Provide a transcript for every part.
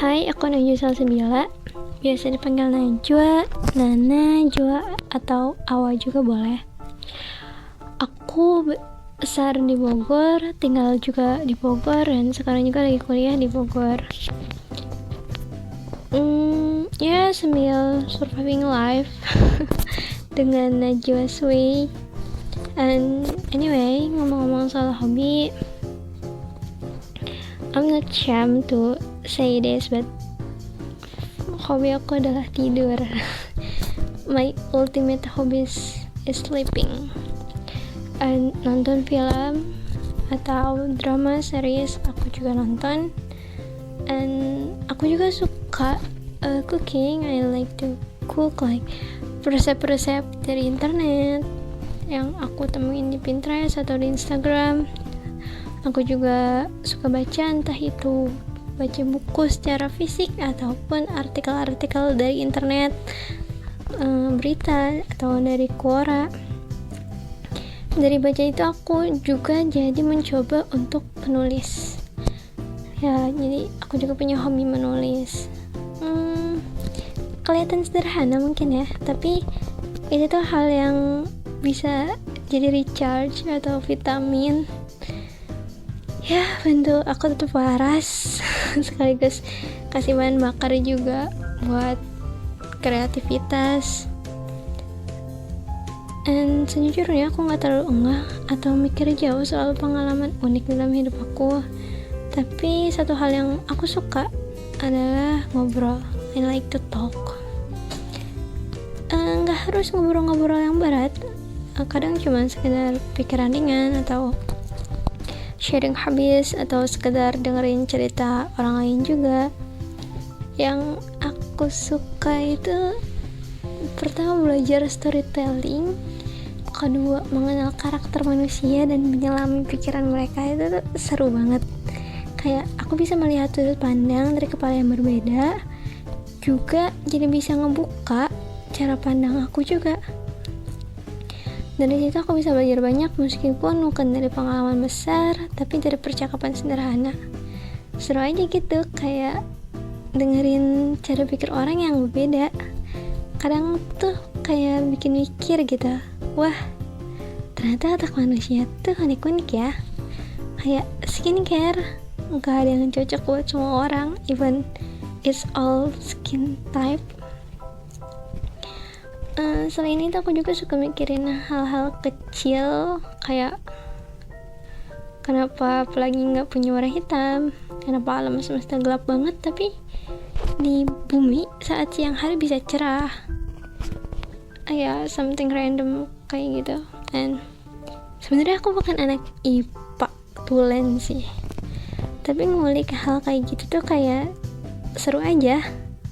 Hai, aku Najwa Salsabila. Biasa dipanggil Najwa, Nana, Jua, atau Awa juga boleh. Aku besar di Bogor, tinggal juga di Bogor, dan sekarang juga lagi kuliah di Bogor. Ya, sambil surviving life dengan Najwa Sway. And anyway, ngomong-ngomong soal hobi, I'm not ashamed to say this, but hobi aku adalah tidur. My ultimate hobby is sleeping. And nonton film atau drama series aku juga nonton. And aku juga suka cooking. I like to cook, like resep-resep dari internet yang aku temuin di Pinterest atau di Instagram. Aku juga suka baca, entah itu baca buku secara fisik ataupun artikel-artikel dari internet, berita atau dari Quora. Dari baca itu aku juga jadi mencoba untuk menulis. Ya, jadi aku juga punya hobi menulis. Kelihatan sederhana mungkin ya, tapi itu tuh hal yang bisa jadi recharge atau vitamin. Ya, bantu aku tetap waras sekaligus kasih bahan bakar juga buat kreativitas. Dan sejujurnya aku gak terlalu enggah atau mikir jauh soal pengalaman unik dalam hidup aku. Tapi satu hal yang aku suka adalah ngobrol. I like to talk. Gak harus ngobrol-ngobrol yang berat. Kadang cuma sekedar pikiran ringan atau sharing habis atau sekedar dengerin cerita orang lain juga. Yang aku suka itu pertama belajar storytelling, kedua mengenal karakter manusia dan menyelami pikiran mereka. Itu tuh seru banget. Kayak aku bisa melihat sudut pandang dari kepala yang berbeda, juga jadi bisa ngebuka cara pandang aku juga. Dari situ aku bisa belajar banyak, meskipun bukan dari pengalaman besar, tapi dari percakapan sederhana. Seru aja gitu, kayak dengerin cara pikir orang yang berbeda. Kadang tuh kayak bikin mikir gitu, wah ternyata otak manusia tuh unik-unik ya. Kayak skincare, gak ada yang cocok buat semua orang, even it's all skin type. Selain itu aku juga suka mikirin hal-hal kecil, kayak kenapa pelangi gak punya warna hitam, kenapa alam semesta gelap banget tapi di bumi saat siang hari bisa cerah. Ya, something random kayak gitu. And sebenarnya aku bukan anak IPA tulen sih, tapi ngulik hal kayak gitu tuh kayak seru aja.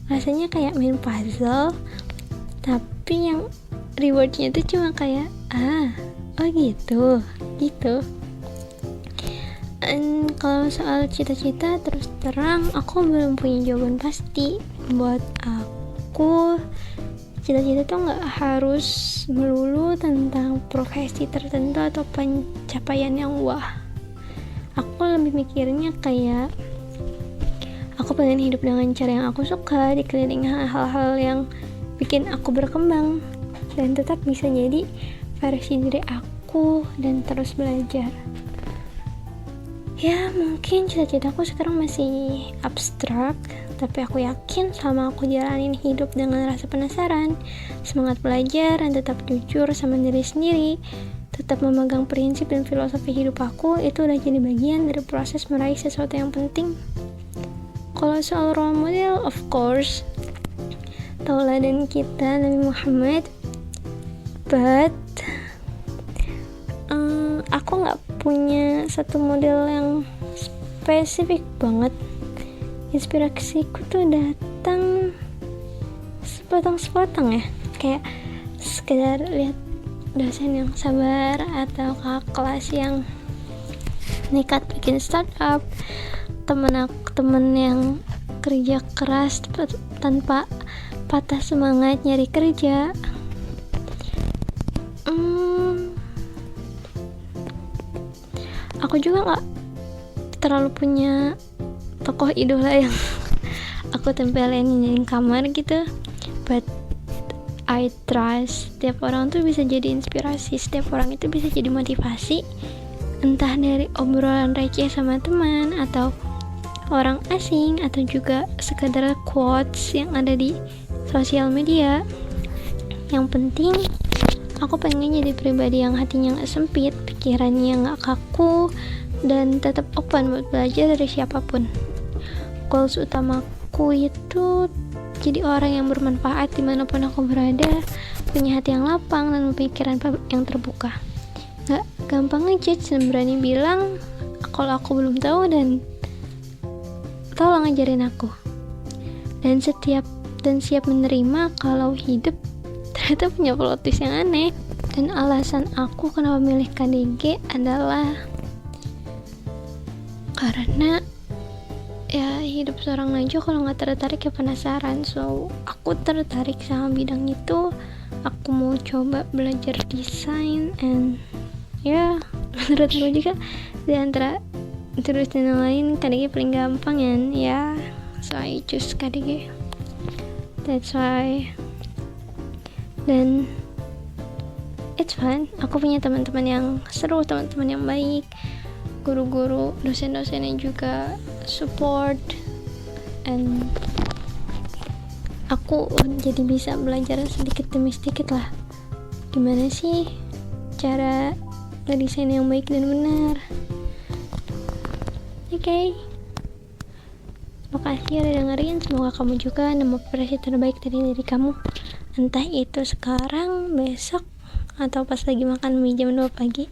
Rasanya kayak main puzzle, tapi yang rewardnya tuh cuma kayak oh gitu. Dan kalau soal cita-cita, terus terang aku belum punya jawaban pasti. Buat aku, cita-cita tuh gak harus melulu tentang profesi tertentu atau pencapaian yang wah. Aku lebih mikirnya kayak aku pengen hidup dengan cara yang aku suka, dikelilingi hal-hal yang bikin aku berkembang dan tetap bisa jadi versi diri aku dan terus belajar. Ya, mungkin cita-citaku sekarang masih abstrak, tapi aku yakin selama aku jalanin hidup dengan rasa penasaran, semangat belajar, dan tetap jujur sama diri sendiri, tetap memegang prinsip dan filosofi hidup aku, itu udah jadi bagian dari proses meraih sesuatu yang penting. Kalau soal role model, of course, tauladan kita Nabi Muhammad, but aku gak punya satu model yang spesifik banget. Inspirasiku tuh datang sepotong-sepotong ya, kayak sekedar lihat dosen yang sabar atau kakak kelas yang nekat bikin startup, temen yang kerja keras tanpa patah semangat nyari kerja. Aku juga gak terlalu punya tokoh idola yang aku tempelin di kamar gitu. But I trust setiap orang tuh bisa jadi inspirasi, setiap orang itu bisa jadi motivasi, entah dari obrolan receh sama teman atau orang asing, atau juga sekedar quotes yang ada di sosial media. Yang penting aku pengen jadi pribadi yang hatinya gak sempit, pikirannya gak kaku, dan tetap open buat belajar dari siapapun. Goals utamaku itu jadi orang yang bermanfaat dimanapun aku berada, punya hati yang lapang dan pemikiran yang terbuka. Gak gampang ngejudge dan berani bilang kalau aku belum tahu, dan tolong ajarin aku. Dan siap menerima kalau hidup ternyata punya plot twist yang aneh. Dan alasan aku kenapa milih KDG adalah karena ya hidup seorang Najwa kalau nggak tertarik ya penasaran. So aku tertarik sama bidang itu, aku mau coba belajar desain, and ya menurut gue juga di antara jurusan yang lain KDG paling gampang ya. So I choose KDG, that's why. Dan it's fun, aku punya teman-teman yang seru, teman-teman yang baik, guru-guru, dosen-dosennya juga support, and aku jadi bisa belajar sedikit demi sedikit lah gimana sih cara ngedesain yang baik dan benar. Oke. Makasih udah dengerin, semoga kamu juga nemu versi terbaik dari diri kamu, entah itu sekarang, besok, atau pas lagi makan mie jam 2 pagi.